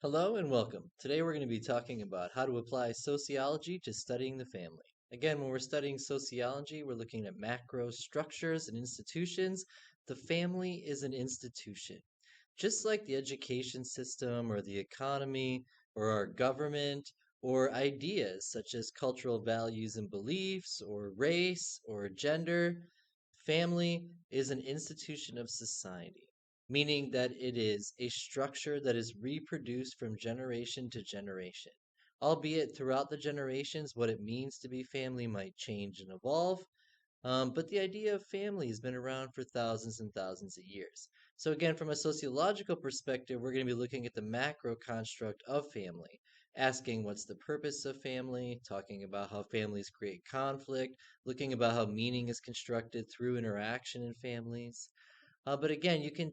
Hello and welcome. Today we're going to be talking about how to apply sociology to studying the family. Again, when we're studying sociology, we're looking at macro structures and institutions. The family is an institution. Just like the education system or the economy or our government or ideas such as cultural values and beliefs or race or gender, family is an institution of society, meaning that it is a structure that is reproduced from generation to generation. Albeit throughout the generations, what it means to be family might change and evolve, but the idea of family has been around for thousands and thousands of years. So, again, from a sociological perspective, we're going to be looking at the macro construct of family, asking what's the purpose of family, talking about how families create conflict, looking about how meaning is constructed through interaction in families. But again, you can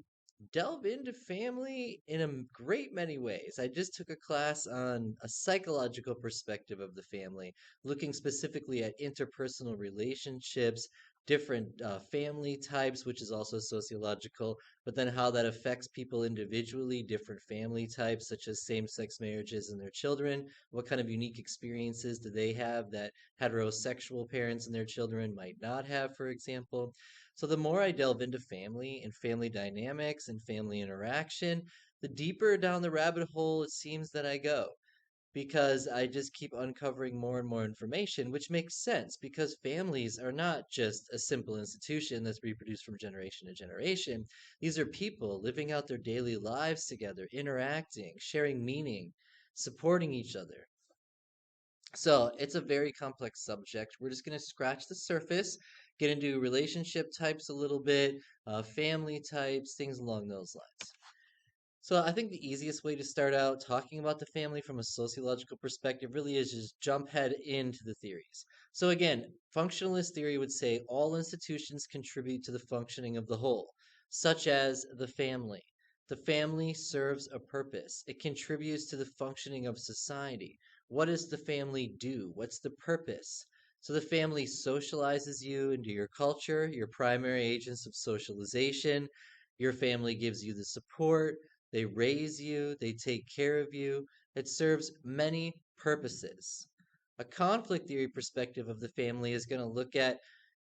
delve into family in a great many ways. I just took a class on a psychological perspective of the family, looking specifically at interpersonal relationships, different family types, which is also sociological, but then how that affects people individually, different family types, such as same sex marriages and their children. What kind of unique experiences do they have that heterosexual parents and their children might not have, for example? So the more I delve into family and family dynamics and family interaction, the deeper down the rabbit hole it seems that I go because I just keep uncovering more and more information, which makes sense because families are not just a simple institution that's reproduced from generation to generation. These are people living out their daily lives together, interacting, sharing meaning, supporting each other. So it's a very complex subject. We're just going to scratch the surface, get into relationship types a little bit, family types, things along those lines. So I think the easiest way to start out talking about the family from a sociological perspective really is just jump head into the theories. So again, functionalist theory would say all institutions contribute to the functioning of the whole, such as the family. The family serves a purpose. It contributes to the functioning of society. What does the family do? What's the purpose? So the family socializes you into your culture, your primary agents of socialization. Your family gives you the support, they raise you, they take care of you. It serves many purposes. A conflict theory perspective of the family is going to look at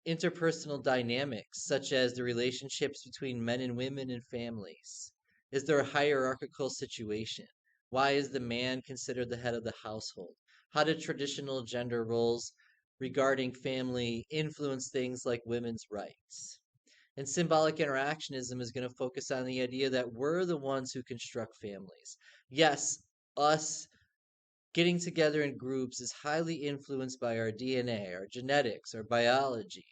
interpersonal dynamics, such as the relationships between men and women in families. Is there a hierarchical situation? Why is the man considered the head of the household? How did traditional gender roles regarding family influence things like women's rights? And symbolic interactionism is going to focus on the idea that we're the ones who construct families. Yes, us getting together in groups is highly influenced by our DNA, our genetics, our biology.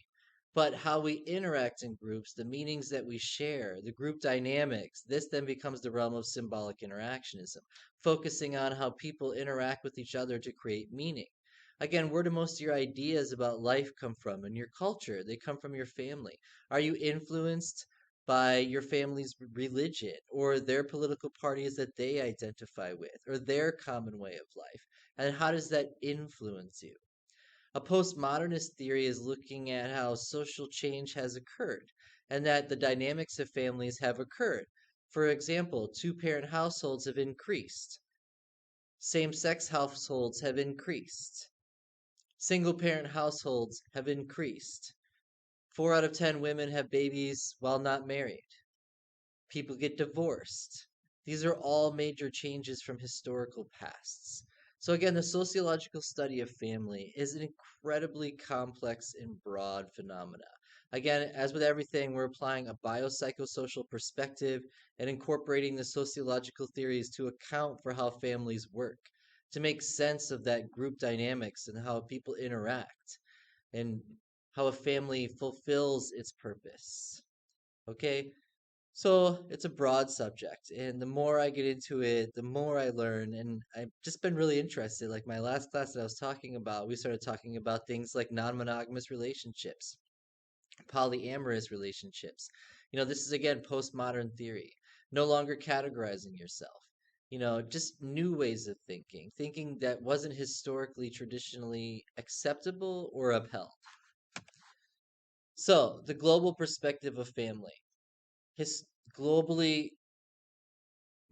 But how we interact in groups, the meanings that we share, the group dynamics, this then becomes the realm of symbolic interactionism, focusing on how people interact with each other to create meaning. Again, where do most of your ideas about life come from and your culture? They come from your family. Are you influenced by your family's religion or their political parties that they identify with or their common way of life? And how does that influence you? A postmodernist theory is looking at how social change has occurred and that the dynamics of families have occurred. For example, two parent households have increased, same sex households have increased, single parent households have increased. 4 out of 10 women have babies while not married. People get divorced. These are all major changes from historical pasts. So, again, the sociological study of family is an incredibly complex and broad phenomena. Again, as with everything, we're applying a biopsychosocial perspective and incorporating the sociological theories to account for how families work, to make sense of that group dynamics and how people interact and how a family fulfills its purpose. Okay, so it's a broad subject, and the more I get into it, the more I learn. And I've just been really interested. Like my last class that I was talking about, we started talking about things like non-monogamous relationships, polyamorous relationships. This is again postmodern theory, no longer categorizing yourself. Just new ways of thinking that wasn't historically traditionally acceptable or upheld. So, the global perspective of family. His globally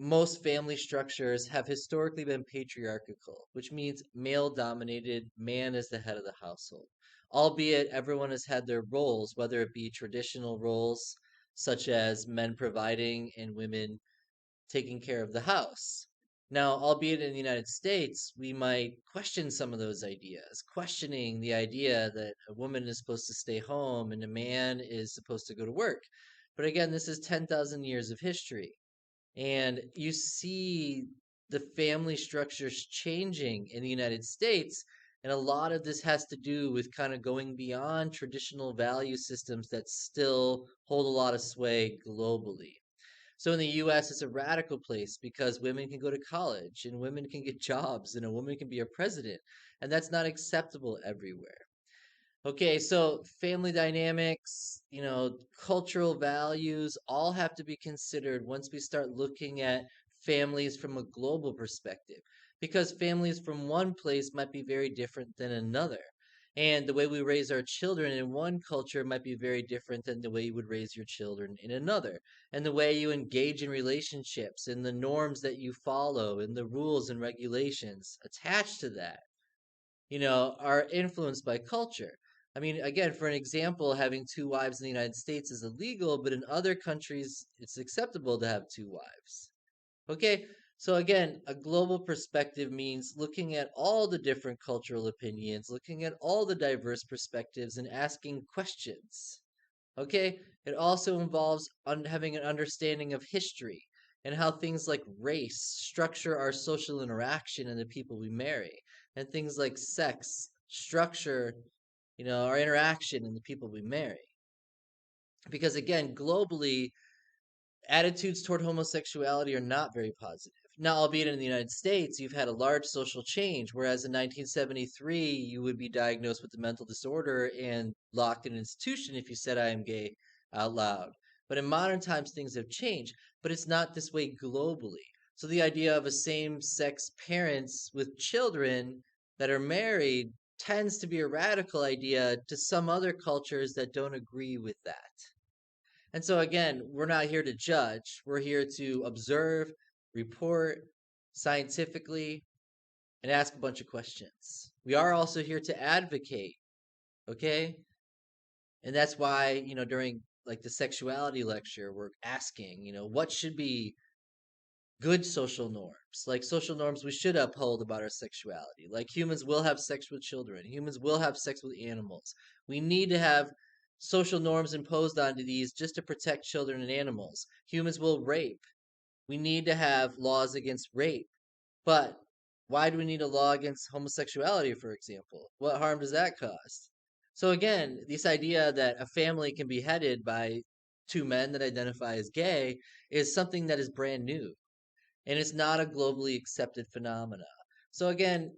most family structures have historically been patriarchal, which means male dominated, man is the head of the household. Albeit everyone has had their roles, whether it be traditional roles such as men providing and women taking care of the house. Now, albeit in the United States, we might question some of those ideas, questioning the idea that a woman is supposed to stay home and a man is supposed to go to work. But again, this is 10,000 years of history. And you see the family structures changing in the United States. And a lot of this has to do with kind of going beyond traditional value systems that still hold a lot of sway globally. So in the US, it's a radical place because women can go to college and women can get jobs and a woman can be a president. And that's not acceptable everywhere. Okay, so family dynamics, cultural values all have to be considered once we start looking at families from a global perspective, because families from one place might be very different than another. And the way we raise our children in one culture might be very different than the way you would raise your children in another. And the way you engage in relationships and the norms that you follow and the rules and regulations attached to that are influenced by culture. I mean, again, for an example, having two wives in the United States is illegal, but in other countries, it's acceptable to have two wives. Okay, so again, a global perspective means looking at all the different cultural opinions, looking at all the diverse perspectives, and asking questions. Okay, it also involves having an understanding of history and how things like race structure our social interaction and the people we marry, and things like sex structure, our interaction and the people we marry. Because again, globally, attitudes toward homosexuality are not very positive. Now, albeit in the United States, you've had a large social change, whereas in 1973, you would be diagnosed with a mental disorder and locked in an institution if you said, I am gay out loud. But in modern times, things have changed, but it's not this way globally. So the idea of a same sex parents with children that are married tends to be a radical idea to some other cultures that don't agree with that. And so, again, we're not here to judge. We're here to observe, report scientifically, and ask a bunch of questions. We are also here to advocate, okay? And that's why, during like the sexuality lecture, we're asking, what should be good social norms? Like social norms we should uphold about our sexuality. Like humans will have sex with children, humans will have sex with animals. We need to have social norms imposed onto these just to protect children and animals. Humans will rape. We need to have laws against rape. But why do we need a law against homosexuality, for example? What harm does that cause? So again, this idea that a family can be headed by two men that identify as gay is something that is brand new, and it's not a globally accepted phenomena. So again,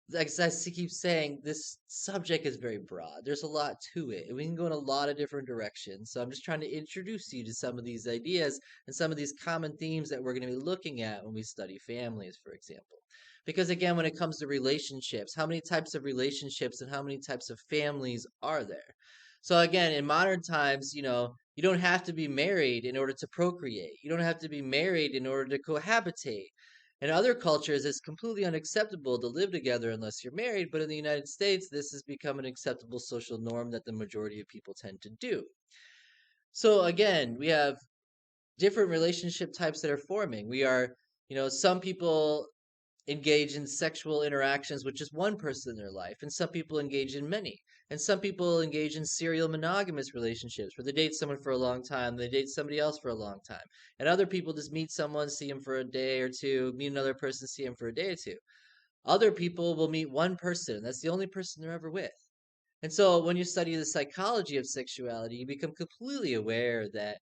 like I keep saying, this subject is very broad. There's a lot to it, and we can go in a lot of different directions. So I'm just trying to introduce you to some of these ideas and some of these common themes that we're going to be looking at when we study families, for example. Because again, when it comes to relationships, how many types of relationships and how many types of families are there? So again, in modern times, you don't have to be married in order to procreate. You don't have to be married in order to cohabitate. In other cultures, it's completely unacceptable to live together unless you're married, but in the United States, this has become an acceptable social norm that the majority of people tend to do. So again, we have different relationship types that are forming. We are, some people engage in sexual interactions with just one person in their life, and some people engage in many. And some people engage in serial monogamous relationships where they date someone for a long time, they date somebody else for a long time. And other people just meet someone, see him for a day or two, meet another person, see him for a day or two. Other people will meet one person, and that's the only person they're ever with. And so when you study the psychology of sexuality, you become completely aware that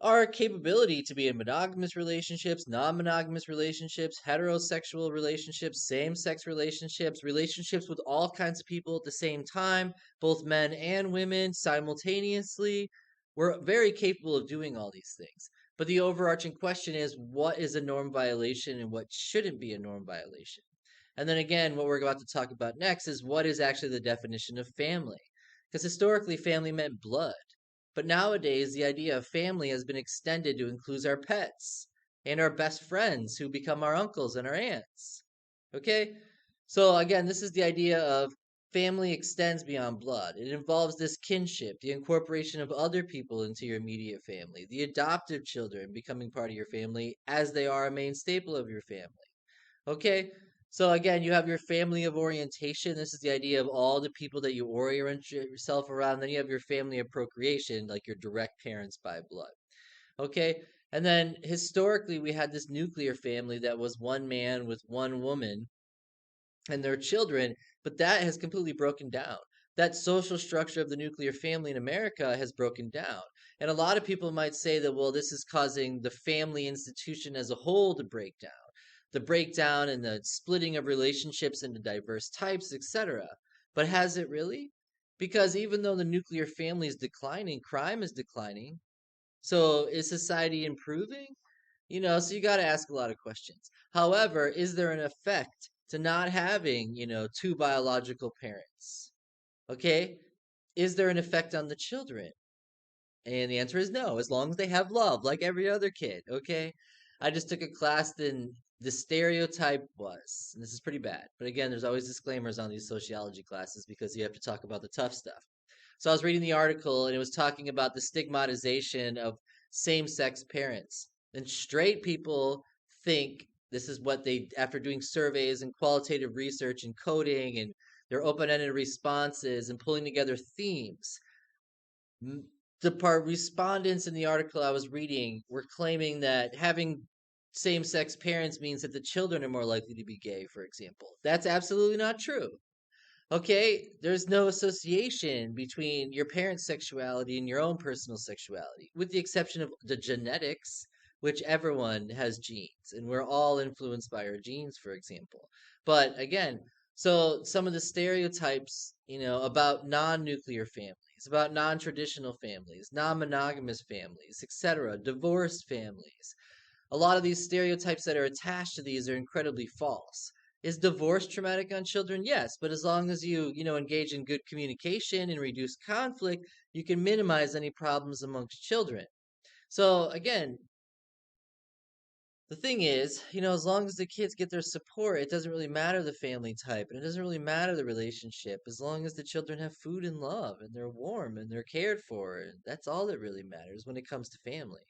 our capability to be in monogamous relationships, non monogamous relationships, heterosexual relationships, same sex relationships, relationships with all kinds of people at the same time, both men and women simultaneously. We're very capable of doing all these things. But the overarching question is, what is a norm violation and what shouldn't be a norm violation? And then again, what we're about to talk about next is what is actually the definition of family? Because historically, family meant blood. But nowadays, the idea of family has been extended to include our pets and our best friends who become our uncles and our aunts. Okay? So again, this is the idea of family extends beyond blood. It involves this kinship, the incorporation of other people into your immediate family, the adoptive children becoming part of your family as they are a main staple of your family. Okay? So again, you have your family of orientation. This is the idea of all the people that you orient yourself around. Then you have your family of procreation, like your direct parents by blood. Okay? And then historically, we had this nuclear family that was one man with one woman and their children, but that has completely broken down. That social structure of the nuclear family in America has broken down. And a lot of people might say that, well, this is causing the family institution as a whole to break down, the breakdown and the splitting of relationships into diverse types, etc. But has it really? Because even though the nuclear family is declining, crime is declining. So is society improving? So you got to ask a lot of questions. However, is there an effect to not having, two biological parents? Okay? Is there an effect on the children? And the answer is no, as long as they have love, like every other kid. Okay? I just took a class in the stereotype was, and this is pretty bad, but again, there's always disclaimers on these sociology classes because you have to talk about the tough stuff. So I was reading the article and it was talking about the stigmatization of same-sex parents. And straight people think this is what they, after doing surveys and qualitative research and coding and their open-ended responses and pulling together themes, the part respondents in the article I was reading were claiming that having same-sex parents means that the children are more likely to be gay, for example. That's absolutely not true. Okay, there's no association between your parents' sexuality and your own personal sexuality, with the exception of the genetics, which everyone has genes, and we're all influenced by our genes, for example. But again, so some of the stereotypes, about non-nuclear families, about non-traditional families, non-monogamous families, etc., divorced families, a lot of these stereotypes that are attached to these are incredibly false. Is divorce traumatic on children? Yes, but as long as you engage in good communication and reduce conflict, you can minimize any problems amongst children. So again, the thing is, as long as the kids get their support, it doesn't really matter the family type and it doesn't really matter the relationship as long as the children have food and love and they're warm and they're cared for. That's all that really matters when it comes to family.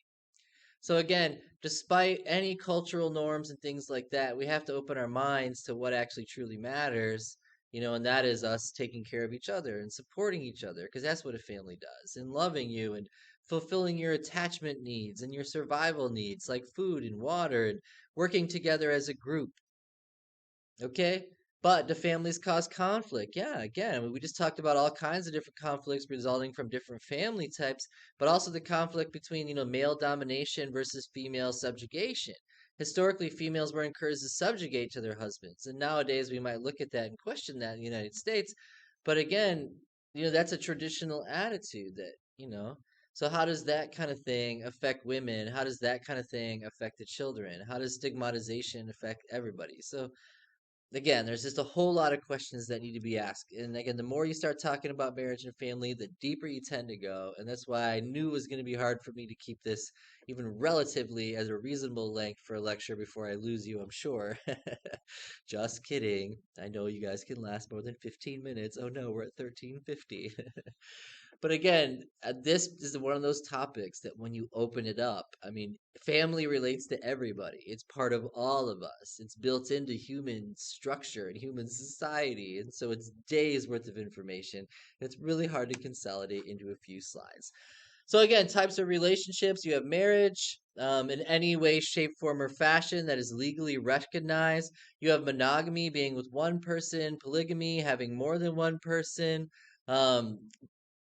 So again, despite any cultural norms and things like that, we have to open our minds to what actually truly matters, and that is us taking care of each other and supporting each other, because that's what a family does, and loving you and fulfilling your attachment needs and your survival needs like food and water and working together as a group. Okay? But do families cause conflict? Yeah, again, I mean, we just talked about all kinds of different conflicts resulting from different family types, but also the conflict between, male domination versus female subjugation. Historically, females were encouraged to subjugate to their husbands, and nowadays we might look at that and question that in the United States. But again, that's a traditional attitude that, so how does that kind of thing affect women? How does that kind of thing affect the children? How does stigmatization affect everybody? So again, there's just a whole lot of questions that need to be asked. And again, the more you start talking about marriage and family, the deeper you tend to go. And that's why I knew it was going to be hard for me to keep this even relatively as a reasonable length for a lecture before I lose you, I'm sure. Just kidding. I know you guys can last more than 15 minutes. Oh no, we're at 13:50. But again, this is one of those topics that when you open it up, I mean, family relates to everybody. It's part of all of us. It's built into human structure and human society. And so it's days worth of information. It's really hard to consolidate into a few slides. So again, types of relationships. You have marriage in any way, shape, form, or fashion that is legally recognized. You have monogamy being with one person, polygamy having more than one person. Um,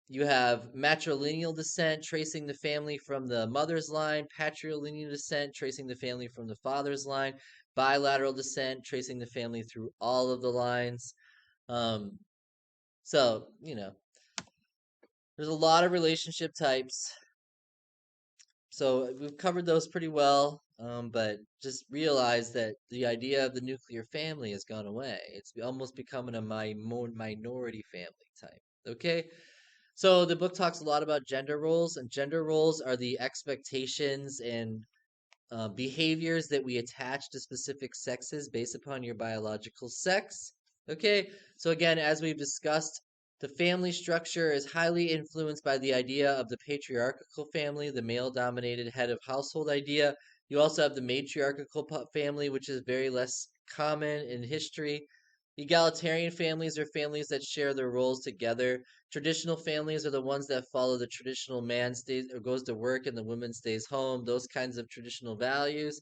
you have matrilineal descent, tracing the family from the mother's line, patrilineal descent, tracing the family from the father's line, bilateral descent, tracing the family through all of the lines. Um, so, there's a lot of relationship types. So we've covered those pretty well, but just realize that the idea of the nuclear family has gone away. It's almost becoming a minority family type. Okay? So the book talks a lot about gender roles, and gender roles are the expectations and behaviors that we attach to specific sexes based upon your biological sex. Okay, so again, as we've discussed, the family structure is highly influenced by the idea of the patriarchal family, the male dominated head of household idea. You also have the matriarchal family, which is very less common in history. Egalitarian families are families that share their roles together. Traditional families are the ones that follow the traditional man stays or goes to work and the woman stays home, those kinds of traditional values.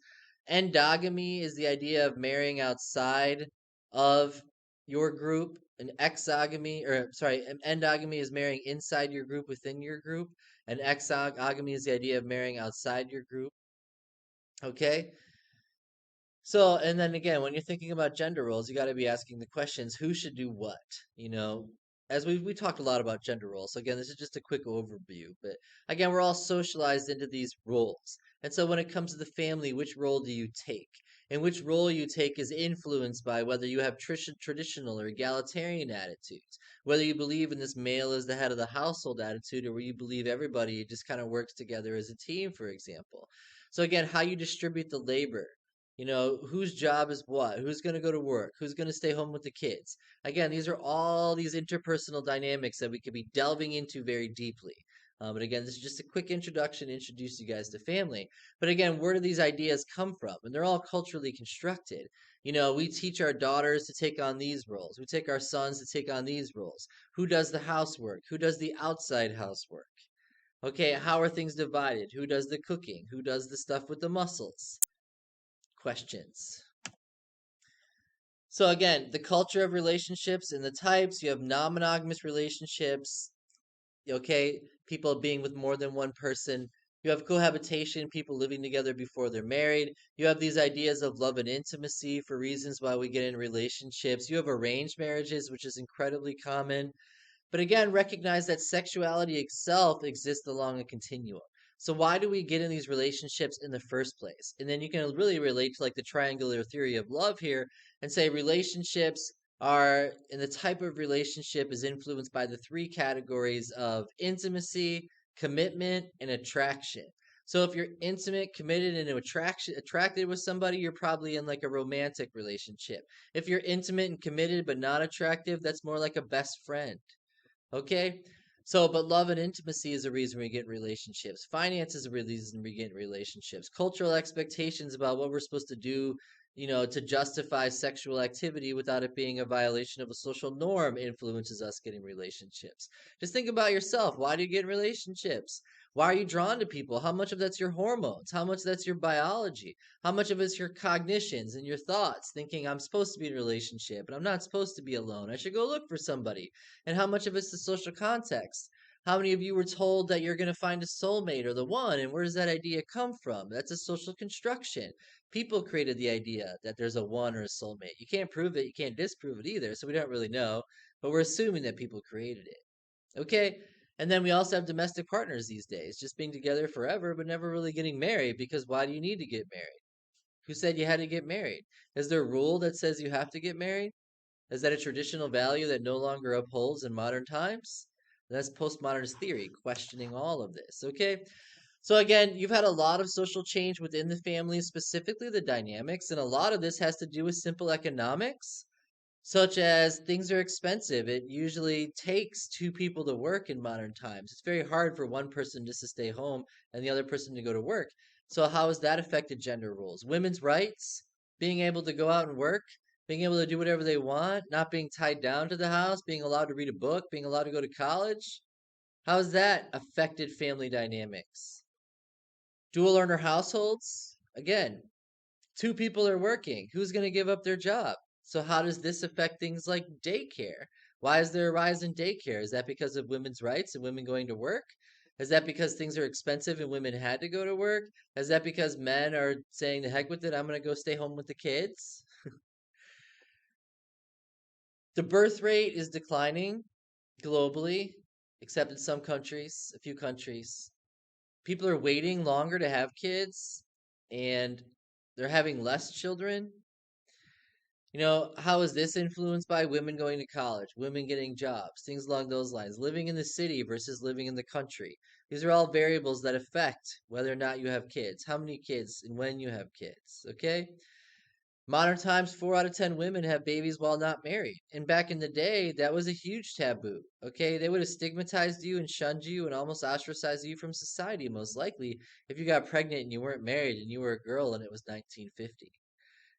Endogamy is the idea of marrying outside of your group. An exogamy, or sorry, endogamy is marrying inside your group within your group. And exogamy is the idea of marrying outside your group. Okay. So, and then again, when you're thinking about gender roles, you got to be asking the questions, who should do what? You know, as we talked a lot about gender roles. So again, this is just a quick overview, but again, we're all socialized into these roles. And so when it comes to the family, which role do you take? And which role you take is influenced by whether you have traditional or egalitarian attitudes, whether you believe in this male as the head of the household attitude, or where you believe everybody just kind of works together as a team, for example. So again, how you distribute the labor, whose job is what, who's going to go to work, who's going to stay home with the kids. Again, these are all these interpersonal dynamics that we could be delving into very deeply. But again, this is just a quick introduction to introduce you guys to family. But again, where do these ideas come from? And they're all culturally constructed. We teach our daughters to take on these roles. We take our sons to take on these roles. Who does the housework? Who does the outside housework? Okay, how are things divided? Who does the cooking? Who does the stuff with the muscles? Questions. So again, the culture of relationships and the types, you have non-monogamous relationships, okay, people being with more than one person. You have cohabitation, people living together before they're married. You have these ideas of love and intimacy for reasons why we get in relationships. You have arranged marriages, which is incredibly common. But again, recognize that sexuality itself exists along a continuum. So why do we get in these relationships in the first place? And then you can really relate to like the triangular theory of love here and say relationships are, and the type of relationship is influenced by the three categories of intimacy, commitment, and attraction. So if you're intimate, committed, and attracted with somebody, you're probably in like a romantic relationship. If you're intimate and committed but not attractive, that's more like a best friend. Okay? So, but love and intimacy is a reason we get in relationships. Finance is a reason we get in relationships. Cultural expectations about what we're supposed to do, to justify sexual activity without it being a violation of a social norm influences us getting relationships. Just think about yourself. Why do you get in relationships? Why are you drawn to people? How much of that's your hormones? How much that's your biology? How much of it's your cognitions and your thoughts, thinking I'm supposed to be in a relationship, but I'm not supposed to be alone. I should go look for somebody. And how much of it's the social context? How many of you were told that you're going to find a soulmate or the one? And where does that idea come from? That's a social construction. People created the idea that there's a one or a soulmate. You can't prove it, you can't disprove it either, so we don't really know, but we're assuming that people created it. Okay? And then we also have domestic partners these days, just being together forever, but never really getting married, because why do you need to get married? Who said you had to get married? Is there a rule that says you have to get married? Is that a traditional value that no longer upholds in modern times? That's postmodernist theory, questioning all of this. Okay. So again, you've had a lot of social change within the family, specifically the dynamics, and a lot of this has to do with simple economics, such as things are expensive. It usually takes two people to work in modern times. It's very hard for one person just to stay home and the other person to go to work. So how has that affected gender roles? Women's rights, being able to go out and work, being able to do whatever they want, not being tied down to the house, being allowed to read a book, being allowed to go to college. How has that affected family dynamics? Dual earner households, again, two people are working. Who's going to give up their job? So, how does this affect things like daycare? Why is there a rise in daycare? Is that because of women's rights and women going to work? Is that because things are expensive and women had to go to work? Is that because men are saying, the heck with it, I'm going to go stay home with the kids? The birth rate is declining globally, except in some countries, a few countries. People are waiting longer to have kids and they're having less children. How is this influenced by women going to college, women getting jobs, things along those lines, living in the city versus living in the country? These are all variables that affect whether or not you have kids, how many kids, and when you have kids. Okay? Modern times, 4 out of 10 women have babies while not married. And back in the day, that was a huge taboo. Okay? They would have stigmatized you and shunned you and almost ostracized you from society, most likely, if you got pregnant and you weren't married and you were a girl and it was 1950.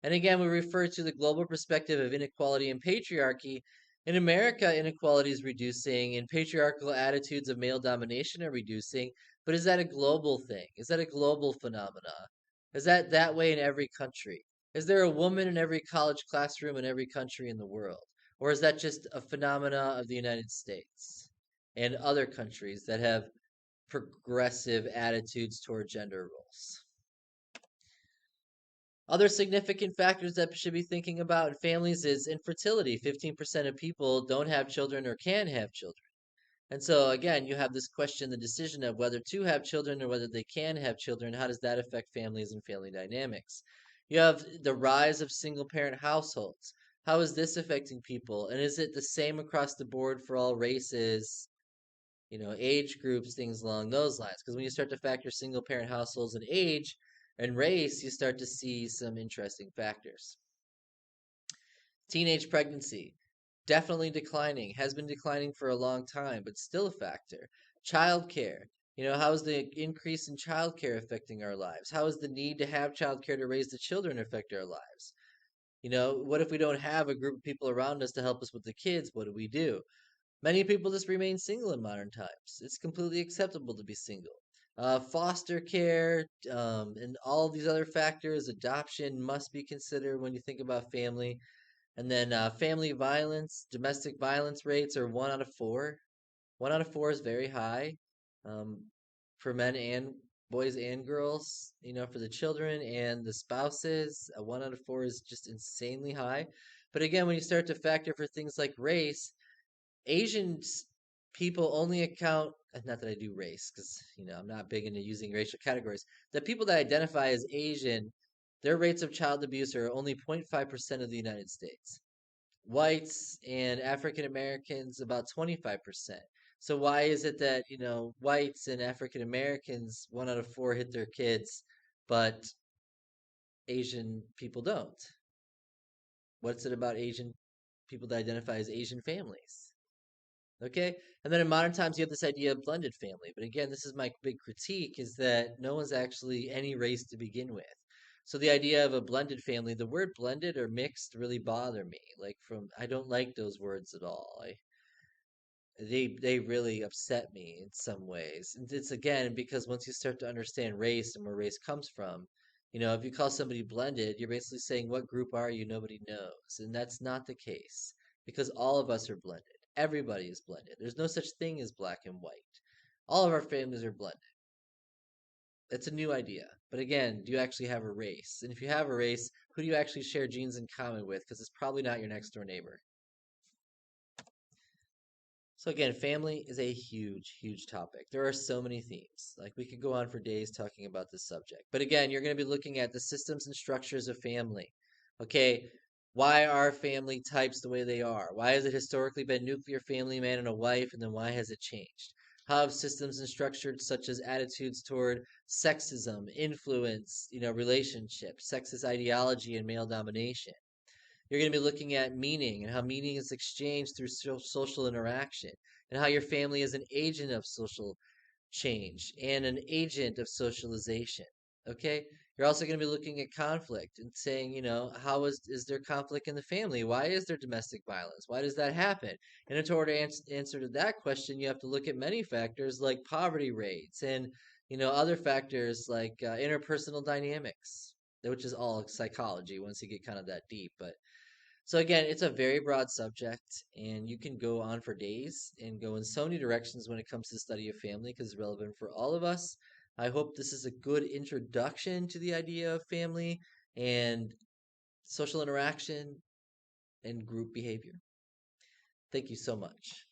And again, we refer to the global perspective of inequality and patriarchy. In America, inequality is reducing and patriarchal attitudes of male domination are reducing. But is that a global thing? Is that a global phenomena? Is that way in every country? Is there a woman in every college classroom in every country in the world? Or is that just a phenomena of the United States and other countries that have progressive attitudes toward gender roles? Other significant factors that should be thinking about in families is infertility. 15% of people don't have children or can have children. And so, again, you have this question the decision of whether to have children or whether they can have children. How does that affect families and family dynamics? You have the rise of single parent households. How is this affecting people? And is it the same across the board for all races, age groups, things along those lines? Because when you start to factor single parent households and age and race, you start to see some interesting factors. Teenage pregnancy, definitely declining, has been declining for a long time, but still a factor. Childcare, how is the increase in childcare affecting our lives? How is the need to have childcare to raise the children affect our lives? What if we don't have a group of people around us to help us with the kids? What do we do? Many people just remain single in modern times. It's completely acceptable to be single. Foster care, and all these other factors, adoption must be considered when you think about family. And then family violence, domestic violence rates are 1 out of 4. 1 out of 4 is very high, um, for men and boys and girls, for the children and the spouses. 1 out of 4 is just insanely high. But again, when you start to factor for things like race, Asian people only account, not that I do race, because, I'm not big into using racial categories. The people that identify as Asian, their rates of child abuse are only 0.5% of the United States. Whites and African Americans about 25%. So why is it that, whites and African Americans, 1 out of 4 hit their kids, but Asian people don't? What's it about Asian people that identify as Asian families? Okay. And then in modern times, you have this idea of blended family. But again, this is my big critique is that no one's actually any race to begin with. So the idea of a blended family, the word blended or mixed really bother me. I don't like those words at all. They really upset me in some ways. And it's again because once you start to understand race and where race comes from, if you call somebody blended, you're basically saying what group are you? Nobody knows. And that's not the case because all of us are blended. Everybody is blended. There's no such thing as black and white. All of our families are blended. It's a new idea. But again, do you actually have a race? And if you have a race, who do you actually share genes in common with? Because it's probably not your next door neighbor. So again, family is a huge, huge topic. There are so many themes. Like we could go on for days talking about this subject. But again, you're going to be looking at the systems and structures of family. Okay, why are family types the way they are? Why has it historically been nuclear family, man and a wife, and then why has it changed? How have systems and structures such as attitudes toward sexism, influence, relationships, sexist ideology, and male domination? You're going to be looking at meaning and how meaning is exchanged through social interaction, and how your family is an agent of social change and an agent of socialization. Okay? You're also going to be looking at conflict and saying, how is there conflict in the family? Why is there domestic violence? Why does that happen? And in order to answer to that question, you have to look at many factors like poverty rates and, other factors like interpersonal dynamics, which is all psychology once you get kind of that deep. But so again, it's a very broad subject, and you can go on for days and go in so many directions when it comes to the study of family because it's relevant for all of us. I hope this is a good introduction to the idea of family and social interaction and group behavior. Thank you so much.